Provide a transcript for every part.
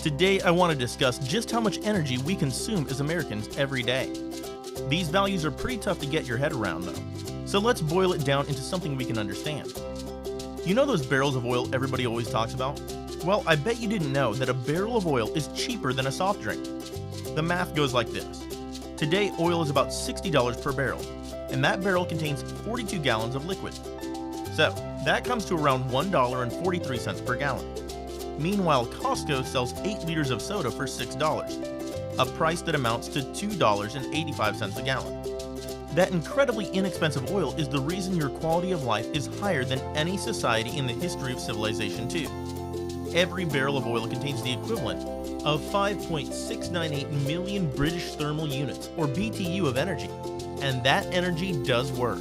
Today, I want to discuss just how much energy we consume as Americans every day. These values are pretty tough to get your head around, though, so let's boil it down into something we can understand. You know those barrels of oil everybody always talks about? Well, I bet you didn't know that a barrel of oil is cheaper than a soft drink. The math goes like this. Today, oil is about $60 per barrel, and that barrel contains 42 gallons of liquid. So, that comes to around $1.43 per gallon. Meanwhile, Costco sells 8 liters of soda for $6, a price that amounts to $2.85 a gallon. That incredibly inexpensive oil is the reason your quality of life is higher than any society in the history of civilization too. Every barrel of oil contains the equivalent of 5.698 million British thermal units, or BTU, of energy, and that energy does work.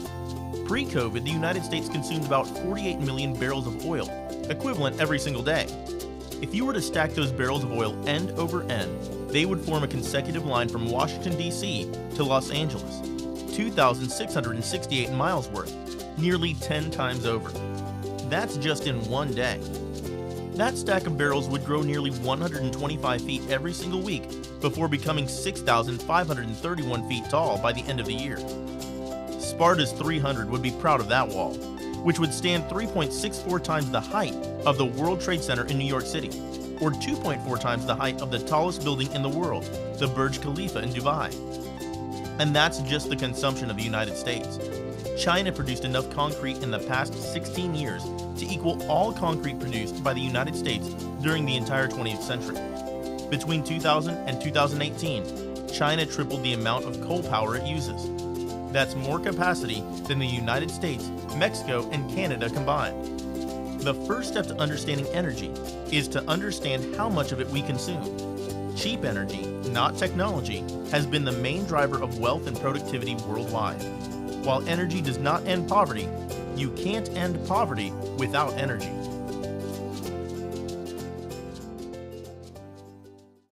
Pre-COVID, the United States consumed about 48 million barrels of oil, equivalent every single day. If you were to stack those barrels of oil end over end, they would form a consecutive line from Washington, D.C. to Los Angeles, 2,668 miles worth, nearly 10 times over. That's just in one day. That stack of barrels would grow nearly 125 feet every single week before becoming 6,531 feet tall by the end of the year. Sparta's 300 would be proud of that wall, which would stand 3.64 times the height of the World Trade Center in New York City, or 2.4 times the height of the tallest building in the world, the Burj Khalifa in Dubai. And that's just the consumption of the United States. China produced enough concrete in the past 16 years to equal all concrete produced by the United States during the entire 20th century. Between 2000 and 2018, China tripled the amount of coal power it uses. That's more capacity than the United States, Mexico, and Canada combined. The first step to understanding energy is to understand how much of it we consume. Cheap energy, not technology, has been the main driver of wealth and productivity worldwide. While energy does not end poverty, you can't end poverty without energy.